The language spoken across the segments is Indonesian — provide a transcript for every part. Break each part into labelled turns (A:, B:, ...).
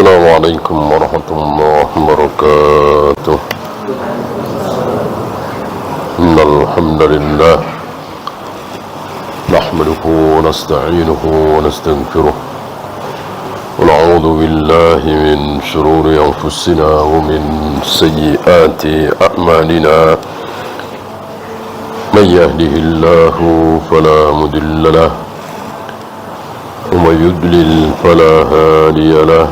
A: Assalamualaikum warahmatullahi wabarakatuh. Innal hamdalillah nahmaduhu wa nasta'inuhu wa nastaghfiruh wa na'udzu billahi min shururi anfusina wa min sayyiati a'malina. Man yahdihillahu fala mudilla lahu ومن يضلل فلا هادي له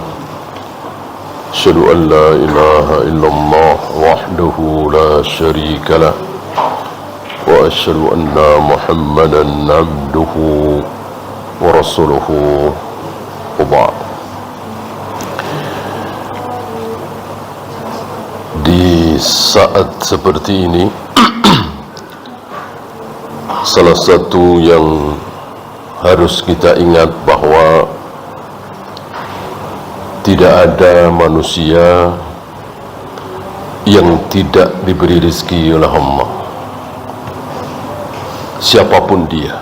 A: أشهد أن لا إله إلا الله وحده لا شريك له وأشهد أن محمدا عبده ورسوله وبعد. Di saat seperti ini salah satu yang harus kita ingat bahwa tidak ada manusia yang tidak diberi rezeki oleh Allah, siapapun dia,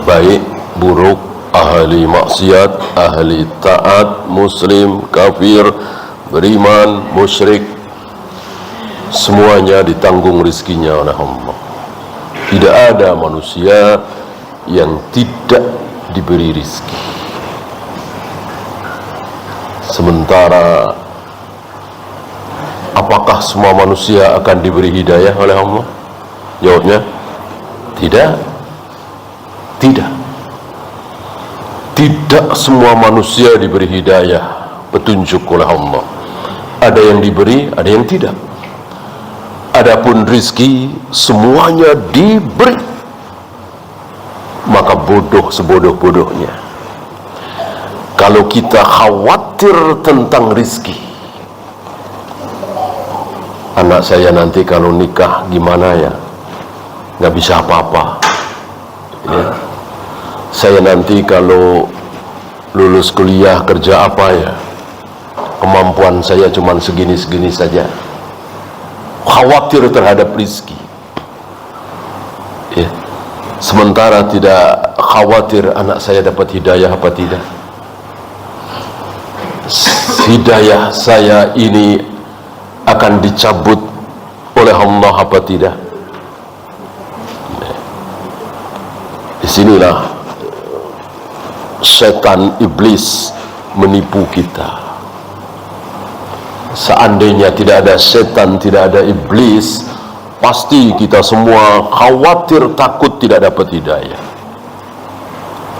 A: baik buruk, ahli maksiat, ahli taat, muslim, kafir, beriman, musyrik, semuanya ditanggung rezekinya oleh Allah. Tidak ada manusia yang tidak diberi rezeki. Sementara apakah semua manusia akan diberi hidayah oleh Allah? Jawabnya tidak. Tidak semua manusia diberi hidayah, petunjuk oleh Allah. Ada yang diberi, ada yang tidak. Adapun rizki semuanya diberi, maka bodoh sebodoh-bodohnya kalau kita khawatir tentang rizki. Anak saya nanti kalau nikah gimana ya, nggak bisa apa-apa ya. Saya nanti kalau lulus kuliah kerja apa ya, kemampuan saya cuma segini-segini saja. Khawatir terhadap rizki ya. Sementara tidak khawatir anak saya dapat hidayah apa tidak. Hidayah saya ini akan dicabut oleh Allah apa tidak. Disinilah setan iblis menipu kita. Seandainya tidak ada setan, tidak ada iblis, pasti kita semua khawatir, takut tidak dapat hidayah.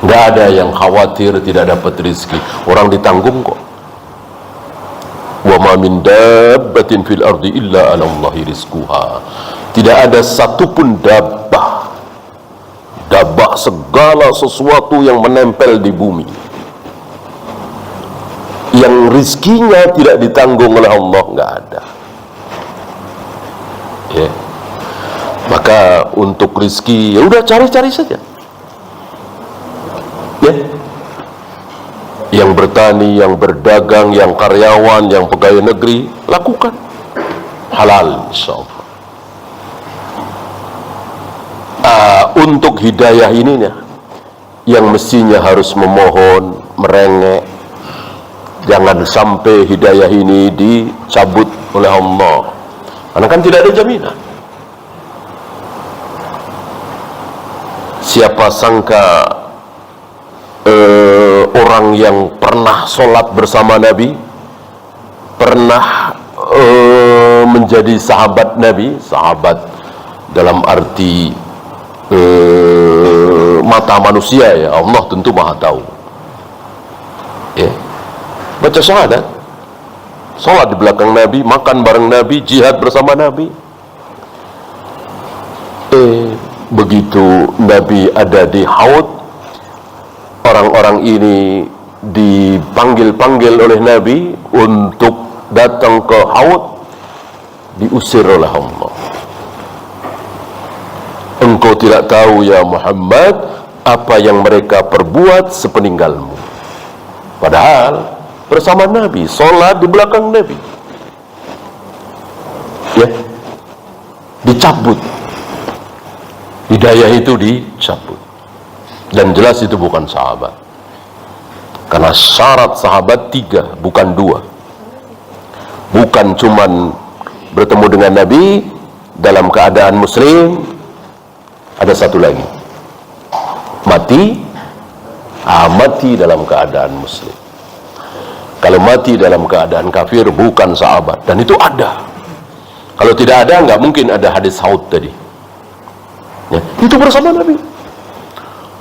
A: Tidak ada yang khawatir tidak dapat rezeki. Orang ditanggung kok. Wa ma min dabbatin fil ardi illa 'ala Allahi rizquha. Tidak ada satupun dabbah segala sesuatu yang menempel di bumi yang rizkinya tidak ditanggung oleh Allah, nggak ada ya. Maka untuk rizki ya udah cari-cari saja ya. Yang bertani, yang berdagang, yang karyawan, yang pegawai negeri, lakukan halal insyaallah. Untuk hidayah ini yang mestinya harus memohon, merengek. Jangan sampai hidayah ini dicabut oleh Allah, karena kan tidak ada jaminan. Siapa sangka orang yang pernah sholat bersama Nabi, pernah menjadi sahabat Nabi, sahabat dalam arti mata manusia ya, Allah tentu maha tahu ya. Baca syahadat, sholat di belakang Nabi, makan bareng Nabi, jihad bersama Nabi. Begitu Nabi ada di Haud, orang-orang ini dipanggil-panggil oleh Nabi untuk datang ke Haud, diusir oleh Allah. Engkau tidak tahu ya Muhammad apa yang mereka perbuat sepeninggalmu. Padahal bersama Nabi, sholat di belakang Nabi ya, dicabut hidayah itu, dicabut. Dan jelas itu bukan sahabat. Karena syarat sahabat 3, bukan 2. Bukan cuman bertemu dengan Nabi dalam keadaan muslim, ada satu lagi, mati dalam keadaan muslim. Kalau mati dalam keadaan kafir bukan sahabat, dan itu ada. Kalau tidak ada, nggak mungkin ada hadis haud tadi ya, itu bersama Nabi.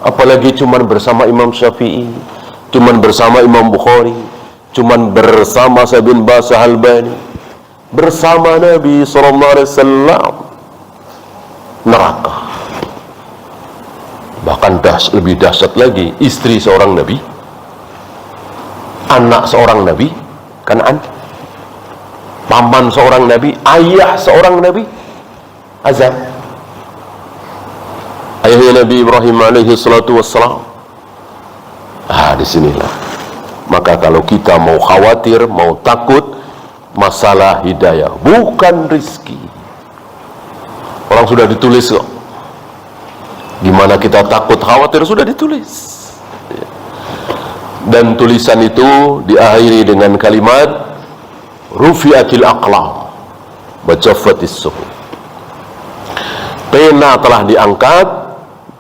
A: Apalagi cuman bersama Imam Syafi'i, cuman bersama Imam Bukhari, cuman bersama Sa'id bin Baz Al-Albani, bersama Nabi SAW, neraka. Bahkan lebih dahsyat lagi, istri seorang Nabi, anak seorang Nabi, Kan'an, paman seorang Nabi, ayah seorang Nabi, azab. Ayahnya Nabi Ibrahim alaihi salatu wassalam. Disinilah. Maka kalau kita mau khawatir, mau takut, masalah hidayah, bukan rizki. Orang sudah ditulis kok. Gimana kita takut khawatir, sudah ditulis. Dan tulisan itu diakhiri dengan kalimat rufi'atil aqlam wa jaffatis suhuf. Pena telah diangkat,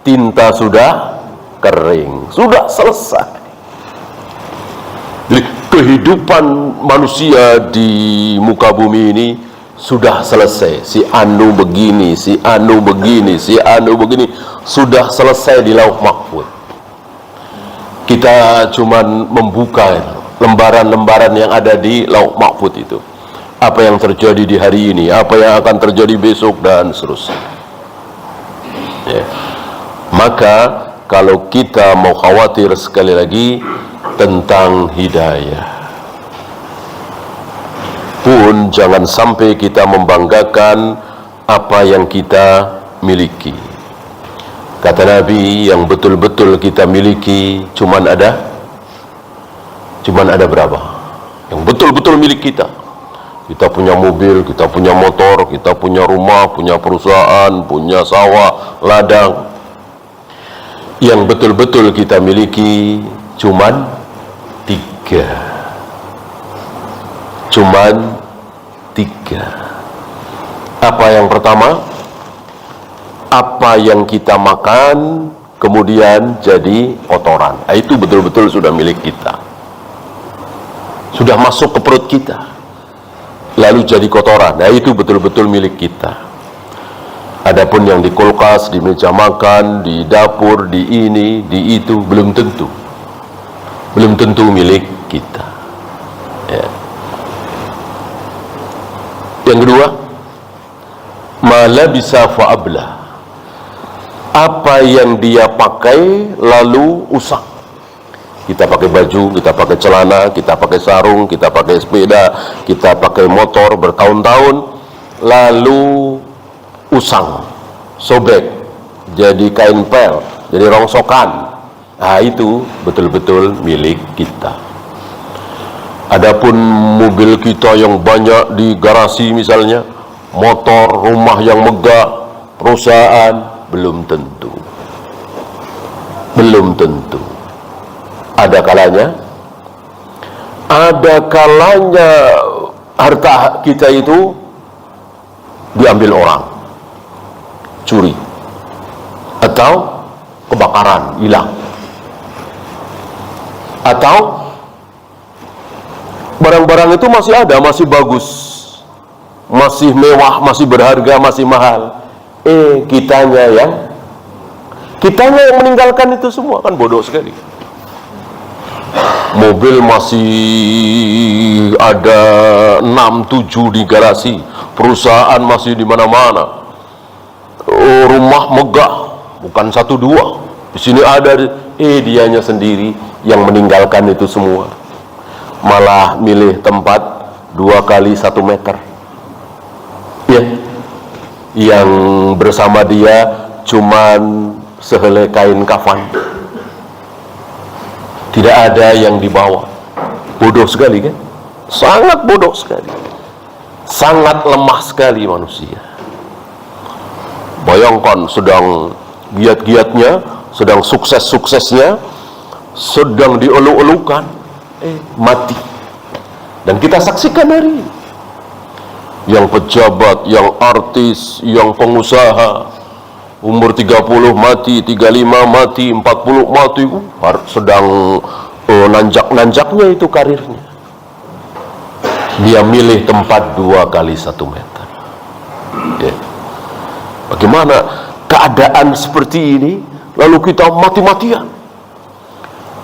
A: tinta sudah kering, sudah selesai. Jadi kehidupan manusia di muka bumi ini sudah selesai. Si anu begini, si anu begini, si anu begini, sudah selesai di lauh mahfuz. Kita cuman membuka lembaran-lembaran yang ada di lauh mahfuz itu. Apa yang terjadi di hari ini, apa yang akan terjadi besok, dan seterusnya ya. Maka kalau kita mau khawatir, sekali lagi, tentang hidayah, pun jangan sampai kita membanggakan apa yang kita miliki. Kata Nabi, yang betul-betul kita miliki cuman ada berapa? Yang betul-betul milik kita. Kita punya mobil, kita punya motor, kita punya rumah, punya perusahaan, punya sawah, ladang. Yang betul-betul kita miliki cuman 3. Apa yang pertama? Apa yang kita makan kemudian jadi kotoran. Itu betul-betul sudah milik kita. Sudah masuk ke perut kita, lalu jadi kotoran. Itu betul-betul milik kita. Adapun yang di kulkas, di meja makan, di dapur, di ini, di itu, belum tentu milik kita ya. Yang kedua, malabisa fa'ablah, apa yang dia pakai lalu usang. Kita pakai baju, kita pakai celana, kita pakai sarung, kita pakai sepeda, kita pakai motor bertahun-tahun, lalu usang, sobek, jadi kain pel, jadi rongsokan. Itu betul-betul milik kita. Adapun mobil kita yang banyak di garasi misalnya, motor, rumah yang megah, perusahaan, belum tentu. Ada kalanya harta kita itu diambil orang, curi, atau kebakaran, hilang, atau barang-barang itu masih ada, masih bagus, masih mewah, masih berharga, masih mahal. Kitanya yang meninggalkan itu semua. Kan bodoh sekali. Mobil masih ada 6-7 di garasi, perusahaan masih di mana-mana, rumah megah, bukan 1-2, di sini ada. Dianya sendiri yang meninggalkan itu semua, malah milih tempat 2 kali 1 meter ya. Yang bersama dia cuman sehelai kain kafan, tidak ada yang dibawa. Bodoh sekali kan? Sangat bodoh sekali, sangat lemah sekali manusia. Bayangkan sedang giat-giatnya, sedang sukses-suksesnya, sedang dieluk-elukan, mati. Dan kita saksikan hari ini, yang pejabat, yang artis, yang pengusaha, umur 30 mati, 35 mati, 40 mati, sedang nanjak-nanjaknya itu karirnya. Dia milih tempat 2 kali 1 meter. Bagaimana keadaan seperti ini, lalu kita mati-matian,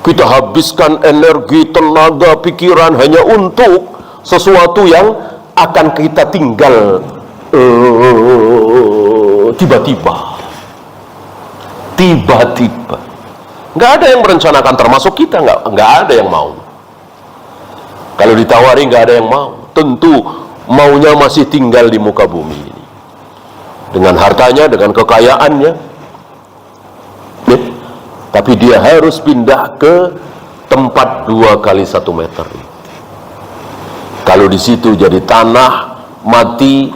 A: kita habiskan energi, tenaga, pikiran hanya untuk sesuatu yang akan kita tinggal tiba-tiba. Nggak ada yang merencanakan, termasuk kita, nggak ada yang mau. Kalau ditawari nggak ada yang mau. Tentu maunya masih tinggal di muka bumi ini, dengan hartanya, dengan kekayaannya, tapi dia harus pindah ke tempat 2 kali 1 meter. Kalau di situ jadi tanah, mati,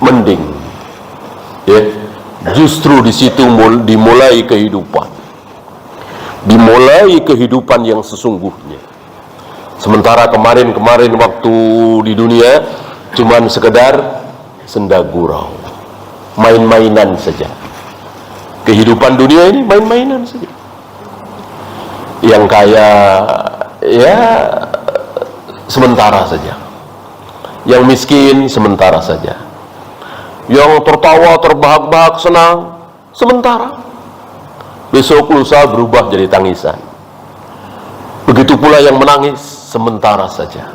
A: mending. Justru di situ dimulai kehidupan. Dimulai kehidupan yang sesungguhnya. Sementara kemarin waktu di dunia cuman sekedar senda gurau, main-mainan saja. Kehidupan dunia ini main-mainan saja. Yang kaya ya sementara saja, yang miskin sementara saja, yang tertawa, terbahak-bahak, senang sementara. Besok lusa berubah jadi tangisan. Begitu pula yang menangis sementara saja,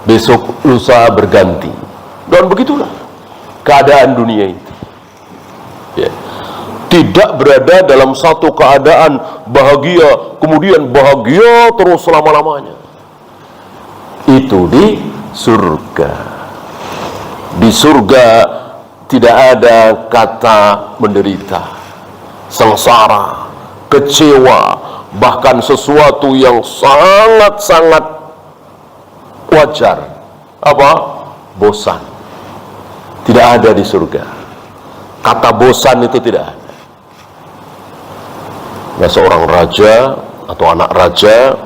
A: besok lusa berganti. Dan begitulah keadaan dunia itu. Tidak berada dalam satu keadaan bahagia, kemudian bahagia terus selama-lamanya. Itu di surga. Di surga tidak ada kata menderita, sengsara, kecewa, bahkan sesuatu yang sangat-sangat wajar. Bosan. Tidak ada di surga. Kata bosan itu tidak ada. Nah, seorang raja atau anak raja,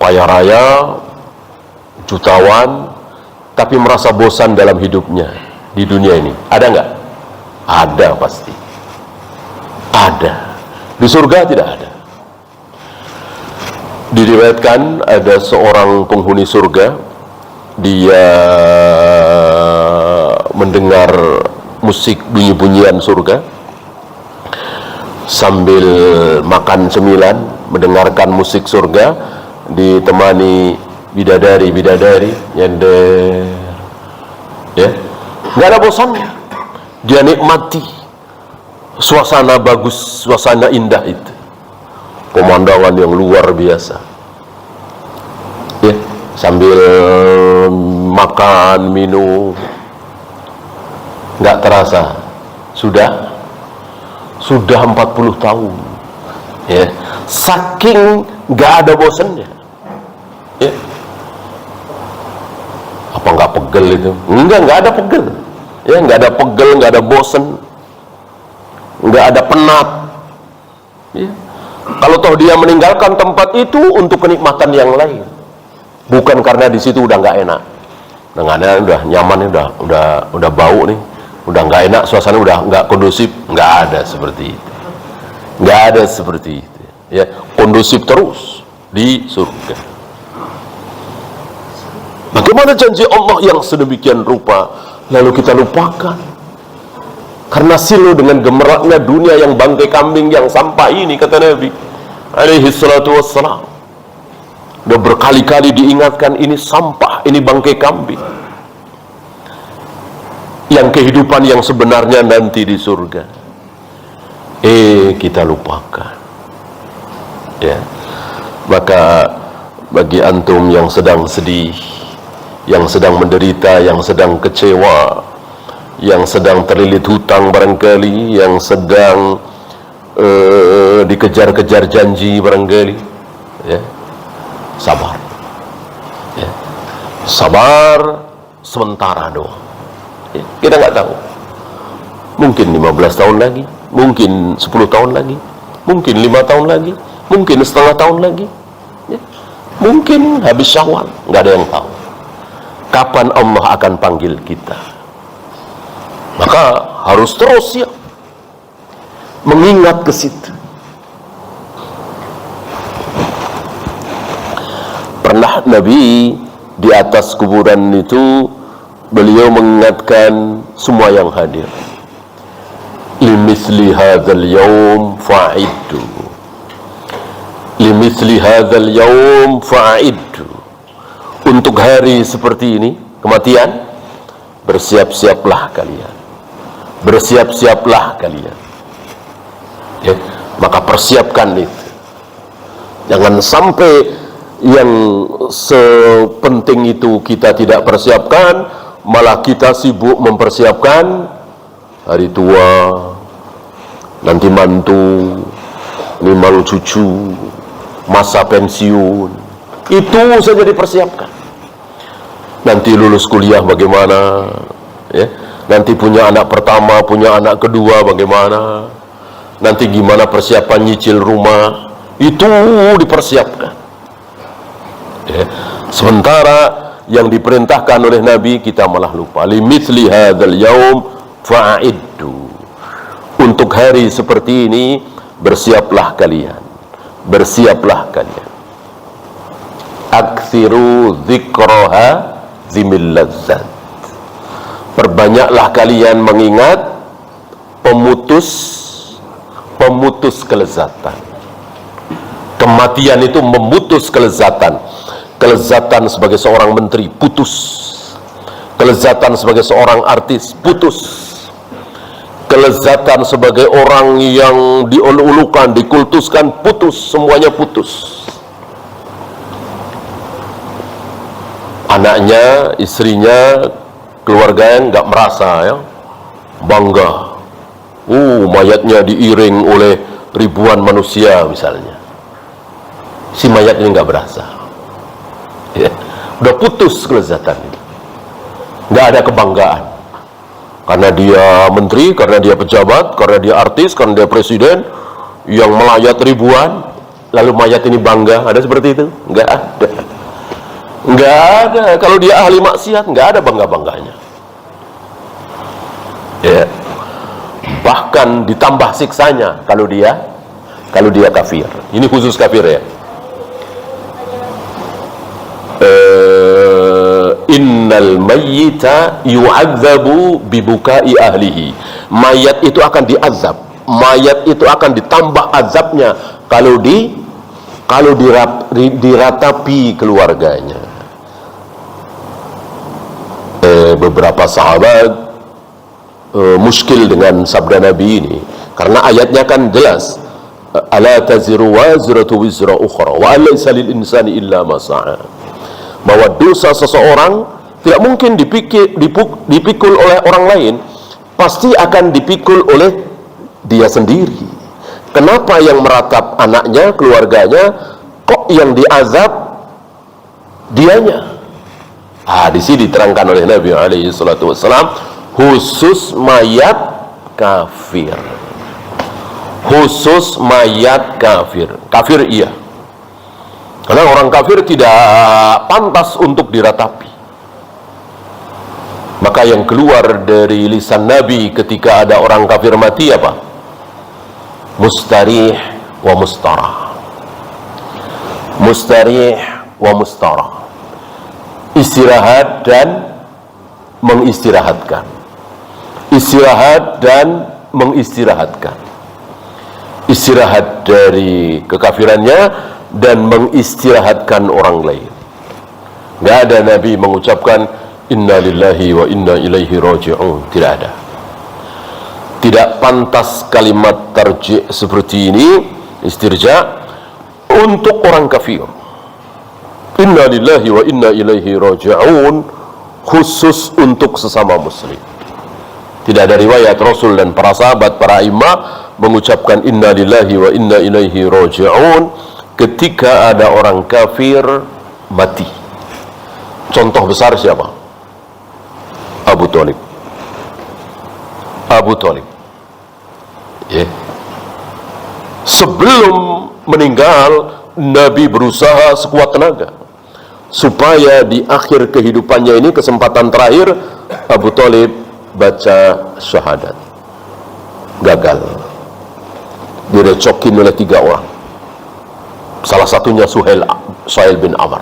A: kaya raya, jutawan, tapi merasa bosan dalam hidupnya di dunia ini. Ada nggak? Ada pasti. Ada. Di surga tidak ada. Diriwayatkan ada seorang penghuni surga, dia mendengar musik bunyi-bunyian surga sambil makan cemilan, mendengarkan musik surga, ditemani bidadari nyender, nggak ada bosannya. Dia nikmati suasana bagus, suasana indah itu, pemandangan yang luar biasa, sambil makan minum, nggak terasa sudah 40 tahun, saking nggak ada bosannya. Apa nggak pegel itu? Nggak ada pegel. Nggak ada pegel, nggak ada bosan, nggak ada penat. Kalau toh dia meninggalkan tempat itu untuk kenikmatan yang lain, bukan karena di situ udah nggak enak, udah nyaman, udah bau nih, udah nggak enak, suasana udah nggak kondusif. Nggak ada seperti itu. Nggak ada seperti itu. Kondusif terus di surga. Bagaimana janji Allah yang sedemikian rupa lalu kita lupakan karena silu dengan gemeraknya dunia yang bangkai kambing yang sampah ini, kata Nabi alaihi salatu wassalam. Udah berkali-kali diingatkan, ini sampah, ini bangkai kambing. Yang kehidupan yang sebenarnya nanti di surga, kita lupakan. Maka bagi antum yang sedang sedih, yang sedang menderita, yang sedang kecewa, yang sedang terlilit hutang barangkali, yang sedang dikejar-kejar janji barangkali, sabar. Sabar sementara doang. Kita nggak tahu, mungkin 15 tahun lagi, mungkin 10 tahun lagi, mungkin 5 tahun lagi, Mungkin setengah tahun lagi, ya. Mungkin habis Syawal, nggak ada yang tahu kapan Allah akan panggil kita. Maka harus terus ya mengingat ke situ. Pernah Nabi di atas kuburan itu, beliau mengingatkan semua yang hadir, limithli hadzal yaum fa'iddu, limithli hadzal yaum fa'iddu, untuk hari seperti ini, kematian, bersiap-siaplah kalian, bersiap-siaplah kalian, ya. Maka persiapkan itu, jangan sampai yang sepenting itu kita tidak persiapkan, malah kita sibuk mempersiapkan hari tua, nanti mantu, nimang cucu, masa pensiun, itu saja dipersiapkan. Nanti lulus kuliah bagaimana, ya? Nanti punya anak pertama, punya anak kedua bagaimana, nanti gimana persiapan nyicil rumah, itu dipersiapkan. Ya. Sementara yang diperintahkan oleh Nabi kita malah lupa. Limithli hadzal yaum fa'iddu, untuk hari seperti ini bersiaplah kalian, bersiaplah kalian. Aktsiru dzikraha dzimil ladzat, perbanyaklah kalian mengingat pemutus kelezatan. Kematian itu memutus kelezatan. Kelezatan sebagai seorang menteri putus, kelezatan sebagai seorang artis putus, kelezatan sebagai orang yang diulu-ulukan, dikultuskan putus, semuanya putus. Anaknya, istrinya, keluarganya nggak merasa ya bangga, mayatnya diiring oleh ribuan manusia misalnya, si mayat ini nggak berasa. Ya, udah putus kelezatan itu, nggak ada kebanggaan karena dia menteri, karena dia pejabat, karena dia artis, karena dia presiden yang melayat ribuan, lalu mayat ini bangga. Ada seperti itu? Nggak ada, nggak ada. Kalau dia ahli maksiat, nggak ada bangga-bangganya, ya. Bahkan ditambah siksanya kalau dia kafir. Ini khusus kafir ya. Innal mayyita yu'adzabu bibukai ahlihi, mayat itu akan diazab, mayat itu akan ditambah azabnya kalau diratapi keluarganya. Beberapa sahabat muskil dengan sabda Nabi ini, karena ayatnya kan jelas, ala taziru wazratu wizra ukhra wa laysa lil insani illa ma sa'a, bahwa dosa seseorang tidak mungkin dipikul oleh orang lain, pasti akan dipikul oleh dia sendiri. Kenapa yang meratap anaknya, keluarganya, kok yang diazab dianya? Di sini diterangkan oleh Nabi alaihi salatu wassalam, khusus mayat kafir, khusus mayat kafir. Kafir iya, karena orang kafir tidak pantas untuk diratapi. Maka yang keluar dari lisan Nabi ketika ada orang kafir mati apa? Mustarih wa mustarah, mustarih wa mustarah, istirahat dan mengistirahatkan, istirahat dan mengistirahatkan, istirahat dari kekafirannya dan mengistirahatkan orang lain. Nggak ada Nabi mengucapkan inna lillahi wa inna ilaihi raji'un, tidak ada. Tidak pantas kalimat tarji' seperti ini, istirja, untuk orang kafir. Inna lillahi wa inna ilaihi raji'un khusus untuk sesama muslim. Tidak ada riwayat Rasul dan para sahabat, para imam mengucapkan inna lillahi wa inna ilaihi raji'un ketika ada orang kafir mati. Contoh besar siapa? Abu Thalib. Abu Thalib, ya. Sebelum meninggal, Nabi berusaha sekuat tenaga supaya di akhir kehidupannya ini, kesempatan terakhir, Abu Thalib baca syahadat. Gagal. Direcokin oleh 3 orang. Salah satunya Suhail bin Amr.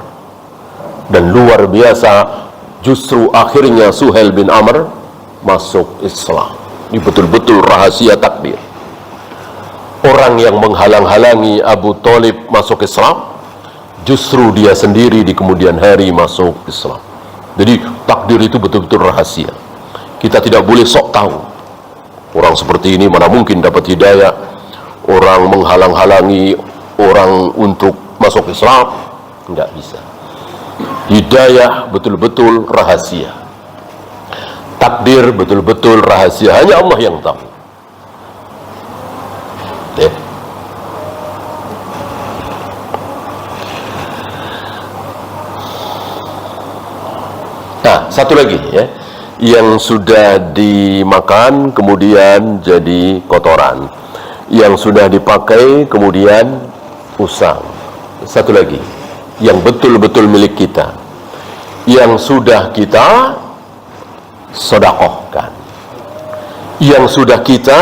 A: Dan luar biasa, justru akhirnya Suhail bin Amr masuk Islam. Ini betul-betul rahasia takdir. Orang yang menghalang-halangi Abu Thalib masuk Islam, justru dia sendiri di kemudian hari masuk Islam. Jadi takdir itu betul-betul rahasia. Kita tidak boleh sok tahu. Orang seperti ini mana mungkin dapat hidayah. Orang menghalang-halangi orang untuk masuk Islam, enggak bisa. Hidayah betul-betul rahasia. Takdir betul-betul rahasia. Hanya Allah yang tahu. Ya. Nah, satu lagi ya, yang sudah dimakan kemudian jadi kotoran, yang sudah dipakai kemudian usang. Satu lagi, yang betul-betul milik kita, yang sudah kita sedekahkan, yang sudah kita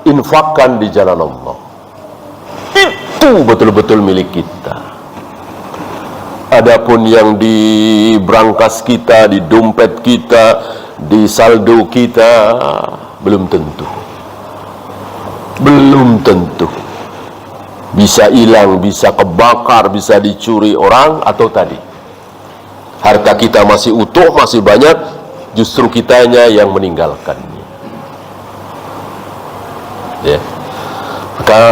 A: infakkan di jalan Allah, itu betul-betul milik kita. Adapun yang di brankas kita, di dompet kita, di saldo kita, belum tentu. Belum tentu. Bisa hilang, bisa kebakar, bisa dicuri orang, atau tadi harta kita masih utuh, masih banyak, justru kitanya yang meninggalkannya. Ya. Maka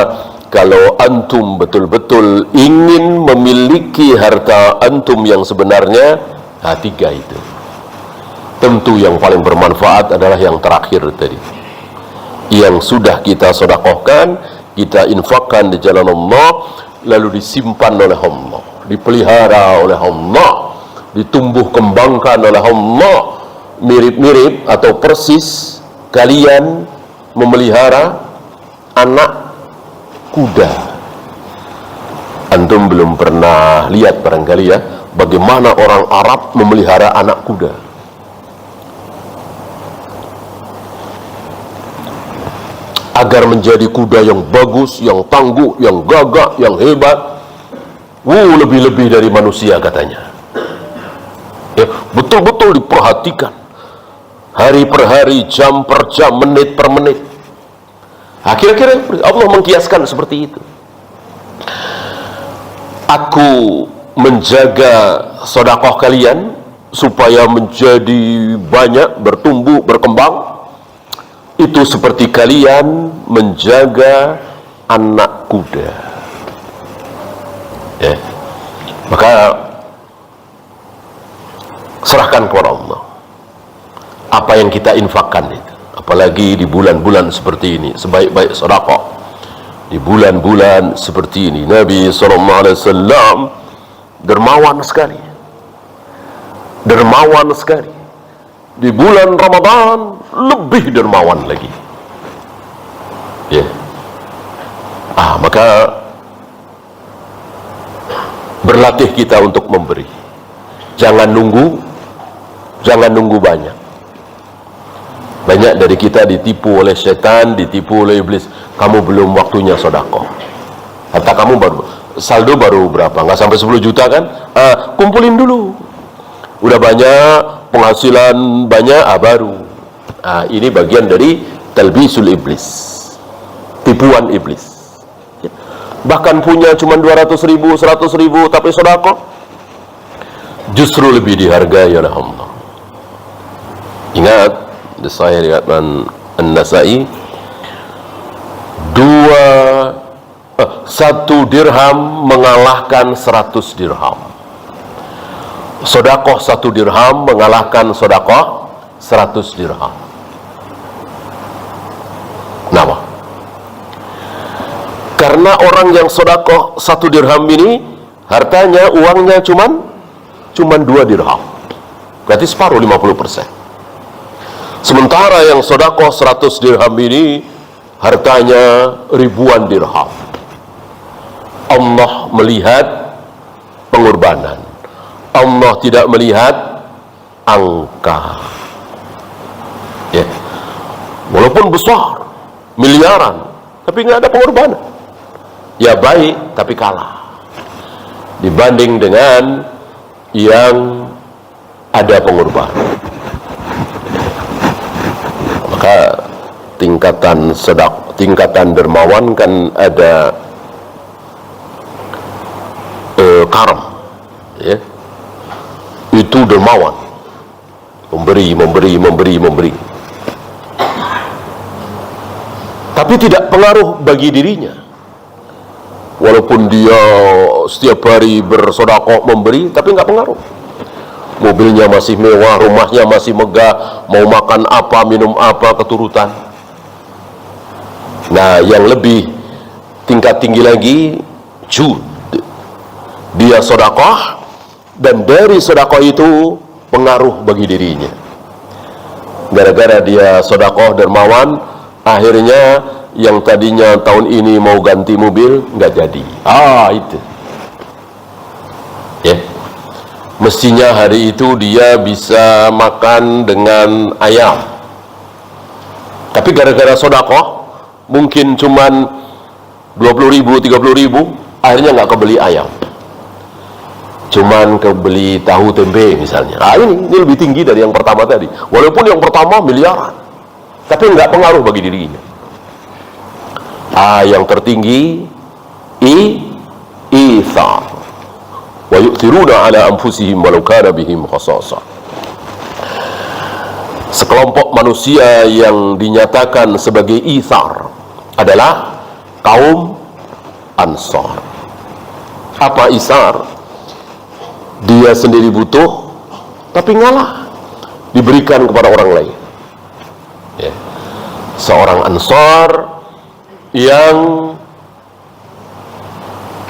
A: kalau antum betul-betul ingin memiliki harta antum yang sebenarnya, 3 itu. Tentu yang paling bermanfaat adalah yang terakhir tadi. Yang sudah kita sedekahkan, kita infakkan di jalan Allah, lalu disimpan oleh Allah, dipelihara oleh Allah, ditumbuh kembangkan oleh Allah. Mirip-mirip atau persis kalian memelihara anak kuda. Antum belum pernah lihat barangkali ya, bagaimana orang Arab memelihara anak kuda. Agar menjadi kuda yang bagus, yang tangguh, yang gagah, yang hebat, lebih-lebih dari manusia katanya. Ya, betul-betul diperhatikan, hari per hari, jam per jam, menit per menit. Kira-kira Allah mengkiaskan seperti itu. Aku menjaga sedekah kalian supaya menjadi banyak, bertumbuh, berkembang. Itu seperti kalian menjaga anak kuda. Ya. Maka serahkan kepada Allah apa yang kita infakkan itu. Apalagi di bulan-bulan seperti ini, sebaik-baik sedekah di bulan-bulan seperti ini. Nabi SAW dermawan sekali, dermawan sekali. Di bulan Ramadan lebih dermawan lagi. Ya. Maka berlatih kita untuk memberi. Jangan nunggu banyak. Banyak dari kita ditipu oleh setan, ditipu oleh iblis. Kamu belum waktunya sedekah. Kata kamu saldo baru berapa? Nggak sampai 10 juta kan? Kumpulin dulu. Udah banyak, penghasilan banyak, baru. Ini bagian dari talbisul iblis, tipuan iblis. Bahkan punya cuma 200.000, 100.000, tapi sedekah justru lebih dihargai oleh Allah. Ingat, Sahih riwayat An-Nasa'i, 1 dirham mengalahkan 100 dirham. Sedekah 1 dirham mengalahkan sedekah 100 dirham. Kenapa? Karena orang yang sedekah 1 dirham ini, hartanya, uangnya cuman 2 dirham. Berarti separuh, 50%. Sementara yang sedekah 100 dirham ini, hartanya ribuan dirham. Allah melihat pengorbanan, Allah tidak melihat angka. Ya, walaupun besar, miliaran, tapi nggak ada pengorbanan, ya baik tapi kalah dibanding dengan yang ada pengorbanan. Maka tingkatan dermawan kan ada karam, ya, itu dermawan, memberi, tapi tidak pengaruh bagi dirinya. Walaupun dia setiap hari bersedekah memberi, tapi nggak pengaruh. Mobilnya masih mewah, rumahnya masih megah, mau makan apa, minum apa, keturutan. Nah, yang lebih tingkat tinggi lagi, jud. Dia sedekah, dan dari sedekah itu pengaruh bagi dirinya. Gara-gara dia sedekah dermawan, akhirnya yang tadinya tahun ini mau ganti mobil nggak jadi. Itu ya, mestinya hari itu dia bisa makan dengan ayam, tapi gara-gara sedekah mungkin cuman 20.000, 30.000, akhirnya nggak kebeli ayam, cuman kebeli tahu tempe misalnya. Ini lebih tinggi dari yang pertama tadi, walaupun yang pertama miliaran, tapi nggak pengaruh bagi dirinya. Yang tertinggi ithar wa yu'thiruna ala anfusihim walau kana bihim khasasah. Sekelompok manusia yang dinyatakan sebagai ithar adalah kaum Ansar. Apa ithar? Dia sendiri butuh tapi ngalah diberikan kepada orang lain, ya. Seorang Ansar yang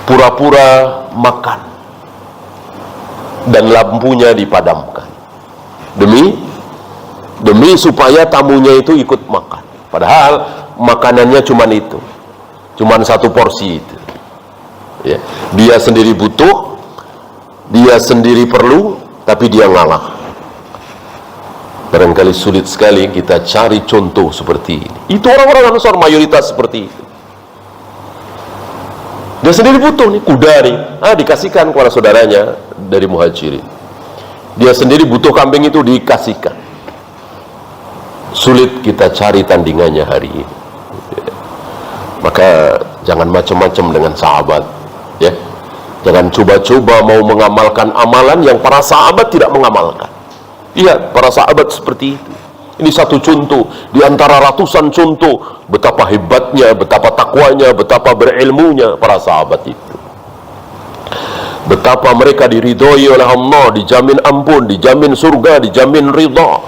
A: pura-pura makan dan lampunya dipadamkan demi supaya tamunya itu ikut makan, padahal makanannya cuman satu porsi itu, ya. Dia sendiri butuh, dia sendiri perlu, tapi dia ngalah. Barangkali sulit sekali kita cari contoh seperti ini. Itu orang-orang Ansar mayoritas seperti itu. Dia sendiri butuh nih, kuda nih, dikasihkan kepada saudaranya dari Muhajirin. Dia sendiri butuh kambing, itu dikasihkan. Sulit kita cari tandingannya hari ini. Maka jangan macam-macam dengan sahabat, ya. Jangan coba-coba mau mengamalkan amalan yang para sahabat tidak mengamalkan. Lihat para sahabat seperti itu. Ini satu contoh di antara ratusan contoh betapa hebatnya, betapa takwanya, betapa berilmunya para sahabat itu. Betapa mereka diridhoi oleh Allah, dijamin ampun, dijamin surga, dijamin ridha.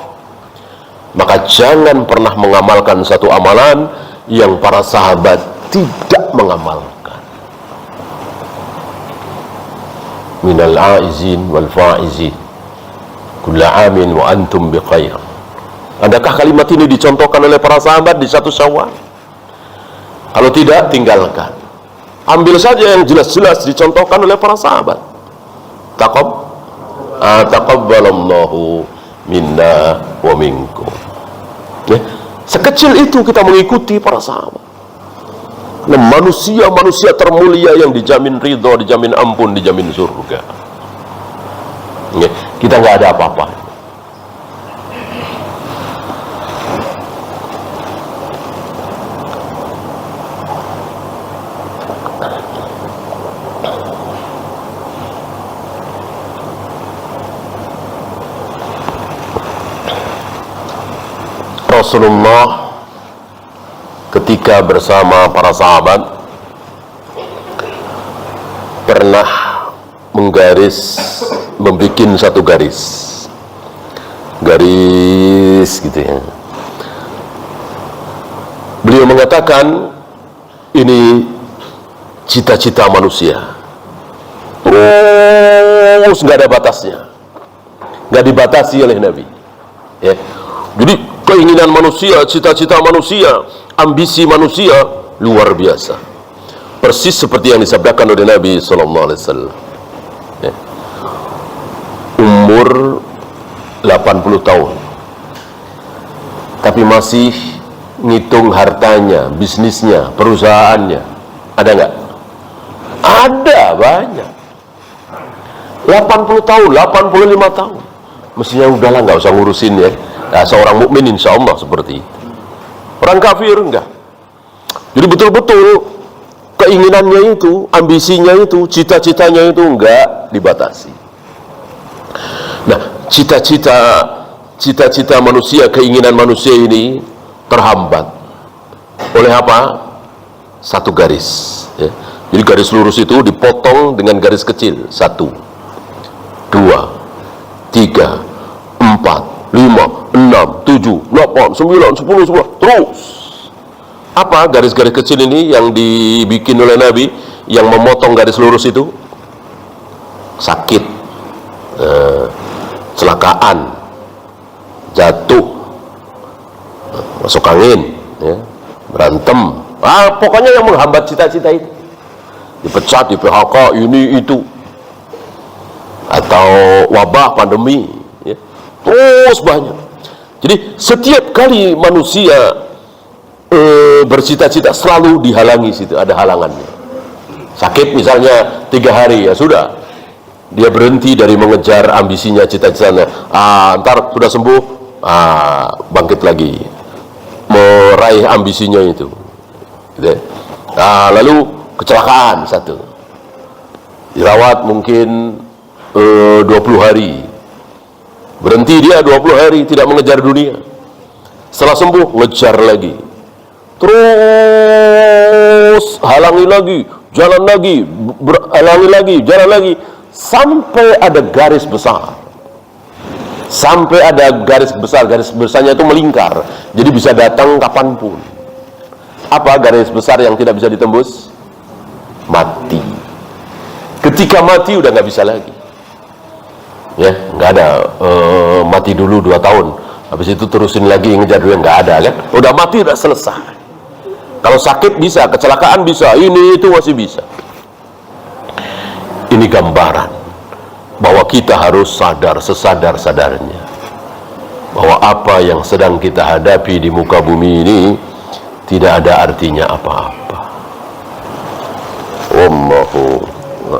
A: Maka jangan pernah mengamalkan satu amalan yang para sahabat tidak mengamalkan. Minal aizin wal faizin kulla amin wa antum biqair. Adakah kalimat ini dicontohkan oleh para sahabat di 1 Syawal? Kalau tidak, tinggalkan. Ambil saja yang jelas-jelas dicontohkan oleh para sahabat. Taqabbalallahu minna wa minkum. Ya, sekecil itu kita mengikuti para sahabat. Nah, manusia termulia yang dijamin ridho, dijamin ampun, dijamin surga. Ya, kita nggak ada apa-apa. Rasulullah ketika bersama para sahabat pernah membuat satu garis gitu ya. Beliau mengatakan ini cita-cita manusia, terus nggak ada batasnya, nggak dibatasi oleh Nabi, ya. Jadi keinginan manusia, cita-cita manusia, ambisi manusia luar biasa. persis seperti yang disabdakan oleh Nabi sallallahu alaihi wasallam. Ya. Umur 80 tahun tapi masih ngitung hartanya, bisnisnya, perusahaannya. Ada nggak? Ada, banyak. 80 tahun, 85 tahun. Mestinya udahlah, nggak usah ngurusin ya. Nah, seorang mukmin insya Allah seperti itu. Orang kafir enggak. Jadi betul-betul keinginannya itu, ambisinya itu, cita-citanya itu enggak dibatasi. Nah, cita-cita manusia, keinginan manusia ini terhambat oleh apa? Satu garis ya. Jadi garis lurus itu dipotong dengan garis kecil. 1, 2, 3, 4, 5, 6, 7, 8, 9, 10, 11, terus. Apa garis-garis kecil ini yang dibikin oleh Nabi, yang memotong garis lurus itu? Sakit, kecelakaan, jatuh, masuk angin ya, berantem, pokoknya yang menghambat cita-cita itu, dipecat, di PHK, ini itu, atau wabah, pandemi ya. Terus banyak. Jadi setiap kali manusia bercita-cita selalu dihalangi, situ ada halangannya. Sakit misalnya 3 hari, ya sudah, dia berhenti dari mengejar ambisinya, cita-citanya. Ntar sudah sembuh, bangkit lagi meraih ambisinya itu gitu. Lalu kecelakaan satu, dirawat mungkin 20 hari, berhenti dia 20 hari tidak mengejar dunia. Setelah sembuh ngejar lagi, terus halangi lagi, jalan lagi, halangi lagi, jalan lagi, sampai ada garis besar. Sampai ada garis besar, garis besarnya itu melingkar, jadi bisa datang kapanpun. Apa garis besar yang tidak bisa ditembus? Mati. Ketika mati udah nggak bisa lagi. Ya, nggak ada mati dulu 2 tahun, habis itu terusin lagi ngejar dunia, nggak ada kan? Udah mati udah selesai. Kalau sakit bisa, kecelakaan bisa, ini itu masih bisa. Ini gambaran bahwa kita harus sadar sesadar-sadarnya bahwa apa yang sedang kita hadapi di muka bumi ini tidak ada artinya apa-apa. Wallahu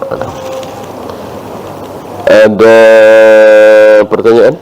A: a'lam. Ada pertanyaan?